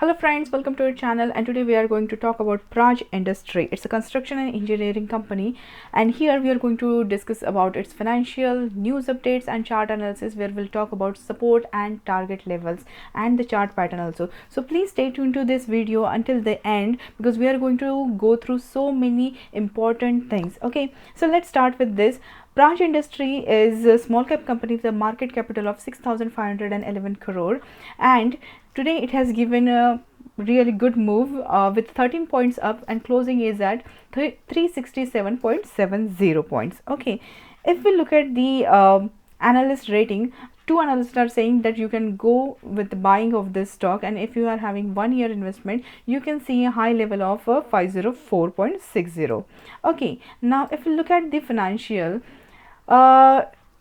Hello friends, welcome to our channel, and today we are going to talk about Praj Industry. It's a construction and engineering company, and here we are going to discuss about its financial news updates and chart analysis, where we'll talk about support and target levels and the chart pattern also. So please stay tuned to this video until the end, because we are going to go through so many important things. Okay, so let's start with this. Praj Industry is a small cap company with a market capital of 6,511 crore, and today it has given a really good move with 13 points up, and closing is at 367.70 points. Okay, if we look at the analyst rating, two analysts are saying that you can go with the buying of this stock, and if you are having 1 year investment, you can see a high level of 504.60. Okay, now if we look at the financial,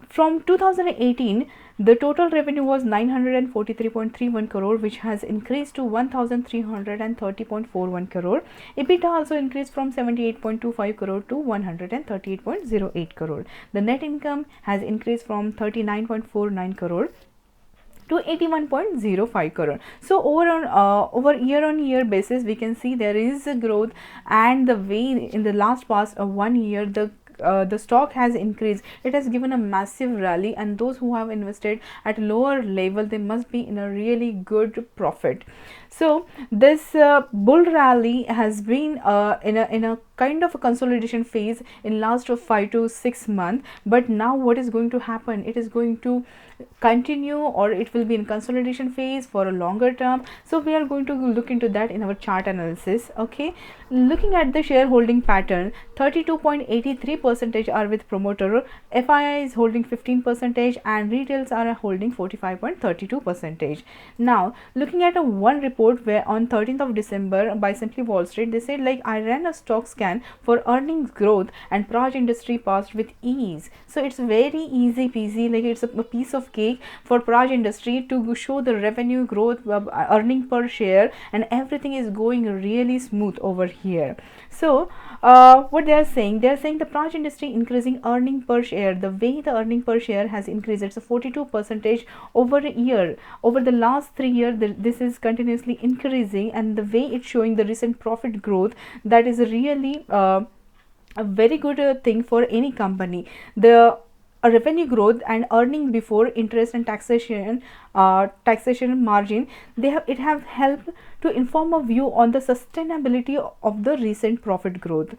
from 2018, the total revenue was 943.31 crore, which has increased to 1330.41 crore. EBITDA also increased from 78.25 crore to 138.08 crore. The net income has increased from 39.49 crore to 81.05 crore. So over year on year basis, we can see there is a growth, and the way in the last past 1 year, the stock has increased. It has given a massive rally, and those who have invested at lower level, they must be in a really good profit. So this bull rally has been in a kind of a consolidation phase in last of 5 to 6 months, but now what is going to happen? It is going to continue, or it will be in consolidation phase for a longer term. So we are going to look into that in our chart analysis. Okay, looking at the shareholding pattern, 32.83% are with promoter, FII is holding 15%, and retails are holding 45.32%. Now looking at a one report where on 13th of December by Simply Wall Street, they said like, I ran a stock scan for earnings growth and Praj Industry passed with ease. So it's very easy peasy, like it's a piece of cake for Praj Industry to show the revenue growth, earning per share, and everything is going really smooth over here. So what they are saying the Praj Industry increasing earning per share. The way the earning per share has increased, it's a 42% over a year. Over the last 3 years, this is continuously increasing, and the way it's showing the recent profit growth, that is really a very good thing for any company. The revenue growth and earning before interest and taxation margin, it have helped to inform a view on the sustainability of the recent profit growth.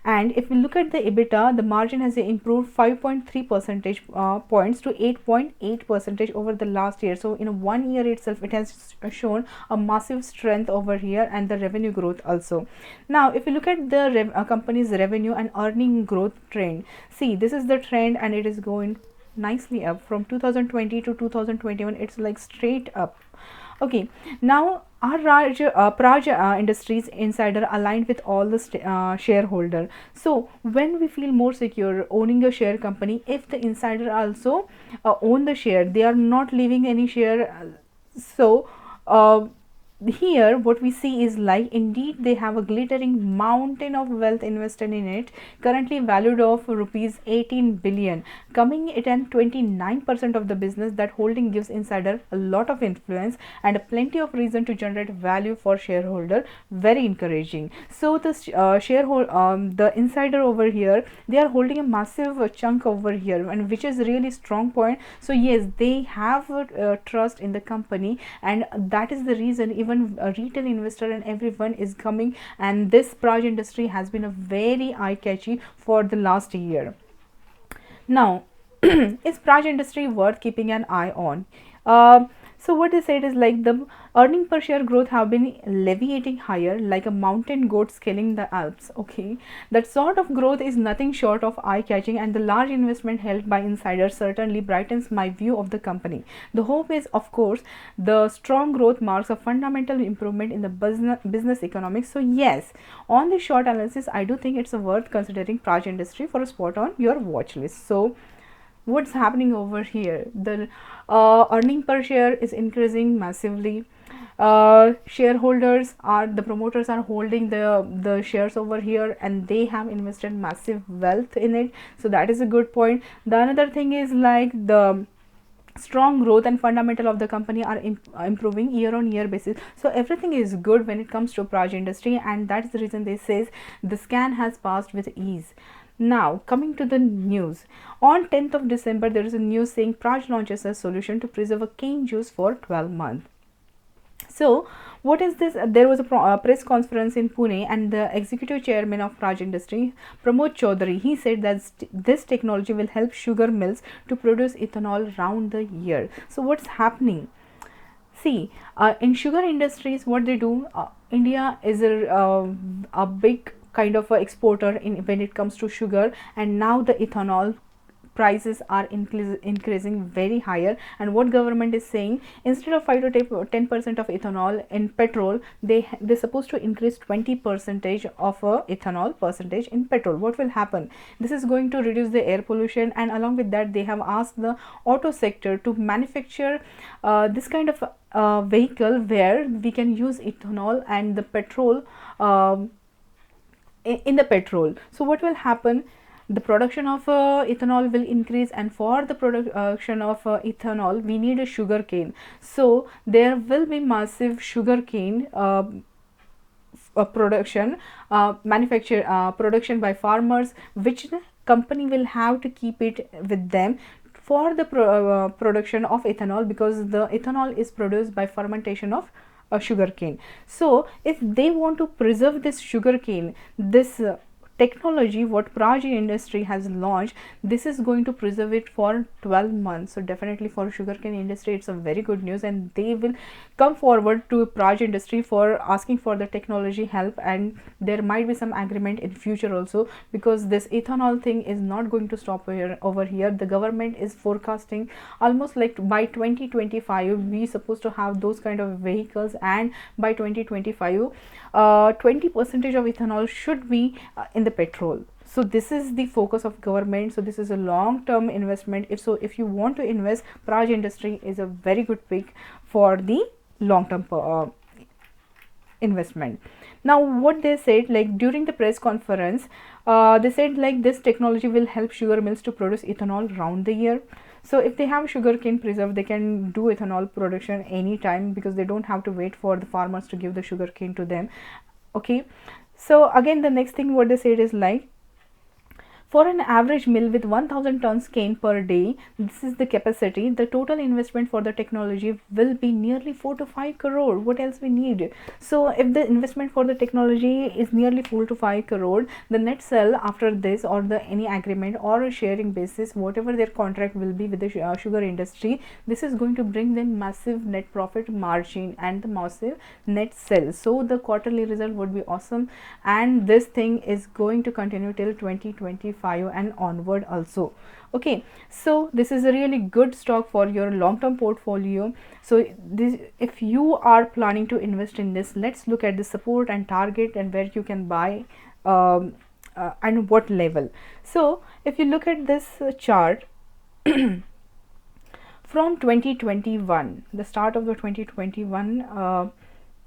And if we look at the EBITDA, the margin has improved 5.3 percentage points to 8.8% over the last year. So in 1 year itself, it has shown a massive strength over here, and the revenue growth also. Now if you look at the company's revenue and earning growth trend, see, this is the trend, and it is going nicely up from 2020 to 2021. It's like straight up. Okay, now our Praj Industries insider aligned with all the shareholder. So when we feel more secure owning a share company, if the insider also own the share, they are not leaving any share. So here what we see is like, indeed they have a glittering mountain of wealth invested in it, currently valued of rupees 18 billion, coming it at 29% of the business. That holding gives insider a lot of influence and plenty of reason to generate value for shareholder. Very encouraging. So the the insider over here, they are holding a massive chunk over here, and which is really strong point. So yes, they have trust in the company, and that is the reason even a retail investor and everyone is coming, and this Praj Industry has been a very eye catchy for the last year. Now is Praj Industry worth keeping an eye on? So what they said is like, the earning per share growth have been leviating higher like a mountain goat scaling the Alps. Okay, that sort of growth is nothing short of eye-catching, and the large investment held by insiders certainly brightens my view of the company. The hope is, of course, the strong growth marks a fundamental improvement in the business economics. So yes, on the short analysis, I do think it's worth considering Praj Industry for a spot on your watch list. So what's happening over here? The earning per share is increasing massively. Shareholders are, the promoters are holding the shares over here, and they have invested massive wealth in it. So that is a good point. The another thing is like, the strong growth and fundamental of the company are improving year on year basis. So everything is good when it comes to Praj Industry, and that's the reason they says the scan has passed with ease. Now coming to the news, on 10th of December there is a news saying Praj launches a solution to preserve a cane juice for 12 months. So what is this? There was a press conference in Pune, and the executive chairman of Praj Industry, Pramod Chaudhary, he said that this technology will help sugar mills to produce ethanol round the year. So what's happening? See, in sugar industries, what they do, India is a big kind of a exporter in when it comes to sugar, and now the ethanol prices are increasing very higher. And what government is saying, instead of 5 to 10% of ethanol in petrol, they're supposed to increase 20% of ethanol percentage in petrol. What will happen? This is going to reduce the air pollution, and along with that they have asked the auto sector to manufacture this kind of vehicle where we can use ethanol and the petrol in the petrol. So what will happen? The production of ethanol will increase, and for the production of ethanol we need a sugar cane. So there will be massive sugar cane production production by farmers, which the company will have to keep it with them for the production of ethanol, because the ethanol is produced by fermentation of sugar cane. So if they want to preserve this sugar cane, this technology what Praj Industry has launched, this is going to preserve it for 12 months. So definitely for sugarcane industry it's a very good news, and they will come forward to Praj Industry for asking for the technology help, and there might be some agreement in future also, because this ethanol thing is not going to stop over here. The government is forecasting almost like by 2025 we supposed to have those kind of vehicles, and by 2025 20% of ethanol should be in the petrol. So this is the focus of government. So this is a long term investment. If you want to invest, Praj Industry is a very good pick for the long term investment. Now what they said, like during the press conference, they said like this technology will help sugar mills to produce ethanol round the year. So if they have sugarcane preserve, they can do ethanol production anytime, because they don't have to wait for the farmers to give the sugarcane to them. Okay, so again the next thing what they said is like, for an average mill with 1000 tons cane per day, this is the capacity, the total investment for the technology will be nearly 4 to 5 crore. What else we need? So if the investment for the technology is nearly 4 to 5 crore, the net sell after this, or the any agreement or a sharing basis, whatever their contract will be with the sugar industry, this is going to bring them massive net profit margin and the massive net sell. So the quarterly result would be awesome, and this thing is going to continue till 2025 and onward also. Okay, so this is a really good stock for your long term portfolio. So this, if you are planning to invest in this, let's look at the support and target and where you can buy and what level. So if you look at this chart from 2021, the start of the 2021,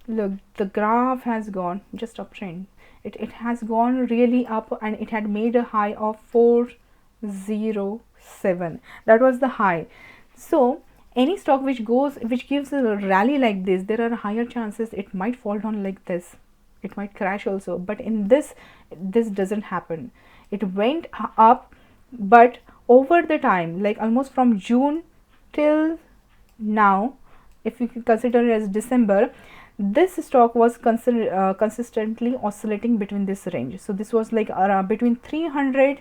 look, the graph has gone just uptrend. It has gone really up, and it had made a high of 407. That was the high. So any stock which gives a rally like this, there are higher chances it might fall down like this. It might crash also. But in this doesn't happen. It went up, but over the time, like almost from June till now, if you consider it as December, this stock was consistently oscillating between this range. So this was like between 300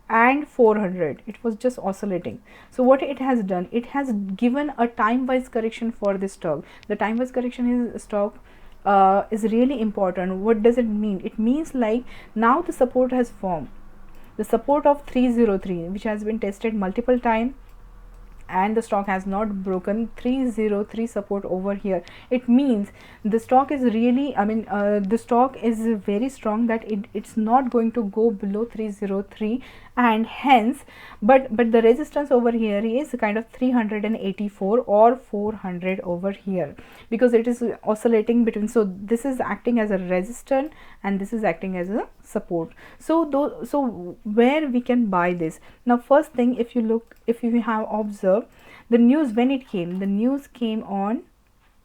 and 400. It was just oscillating. So what it has done, it has given a time wise correction for this stock. The time wise correction is stock is really important. What does it mean? It means like now the support has formed, the support of 303, which has been tested multiple times, and the stock has not broken 303 support over here. It means the stock is really, the stock is very strong, that it's not going to go below 303, and hence but the resistance over here is kind of 384 or 400 over here, because it is oscillating between. So this is acting as a resistance and this is acting as a support. So where we can buy this? Now first thing, if you have observed the news, when it came, the news came on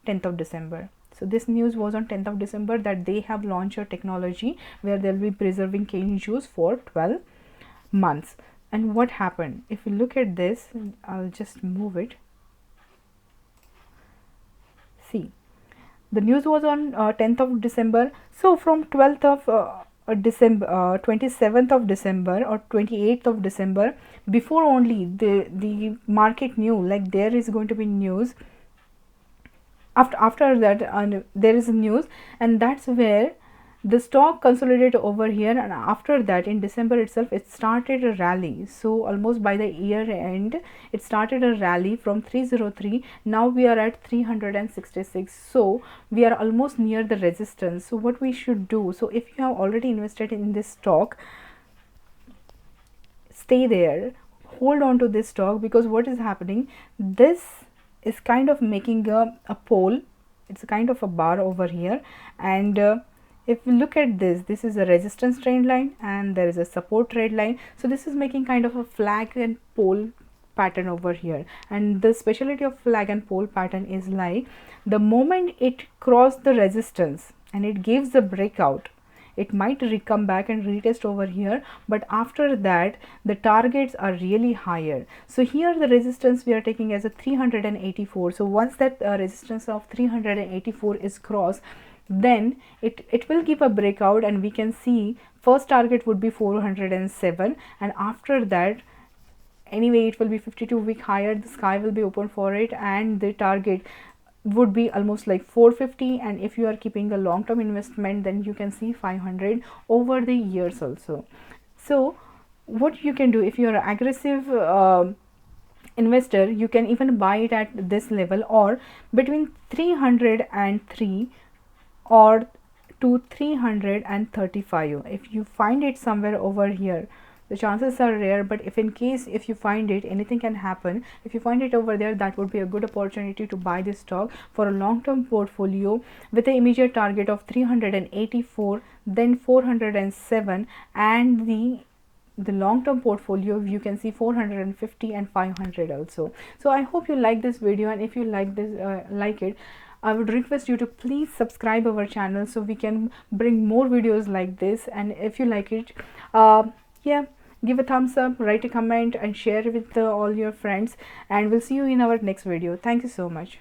10th of December. So this news was on 10th of December that they have launched a technology where they'll be preserving cane juice for 12 months. And what happened? If you look at this, I'll just move it. See, the news was on 10th of December. So from 12th of December, 27th of December or 28th of December, before only the market knew like there is going to be news. After that there is news, and that's where the stock consolidated over here, and after that in December itself it started a rally. So almost by the year end it started a rally from 303. Now we are at 366, so we are almost near the resistance. So what we should do, so if you have already invested in this stock, stay there, hold on to this stock, because what is happening, this is kind of making a pole. It's a kind of a bar over here, and if we look at this, this is a resistance trend line and there is a support trend line. So this is making kind of a flag and pole pattern over here. And the specialty of flag and pole pattern is like the moment it crossed the resistance and it gives the breakout, it might come back and retest over here, but after that the targets are really higher. So here the resistance we are taking as a 384. So once that resistance of 384 is crossed, then it will give a breakout, and we can see first target would be 407, and after that anyway it will be 52-week higher, the sky will be open for it, and the target would be almost like 450. And if you are keeping a long-term investment, then you can see 500 over the years also. So what you can do, if you are an aggressive investor, you can even buy it at this level, or between 303 or to 335. If you find it somewhere over here, the chances are rare, but if in case if you find it, anything can happen. If you find it over there, that would be a good opportunity to buy this stock for a long-term portfolio with an immediate target of 384, then 407, and the long-term portfolio you can see 450 and 500 also. So I hope you like this video, and if you like this like it, I would request you to please subscribe our channel so we can bring more videos like this. And if you like it, yeah, give a thumbs up, write a comment, and share with all your friends, and we'll see you in our next video. Thank you so much.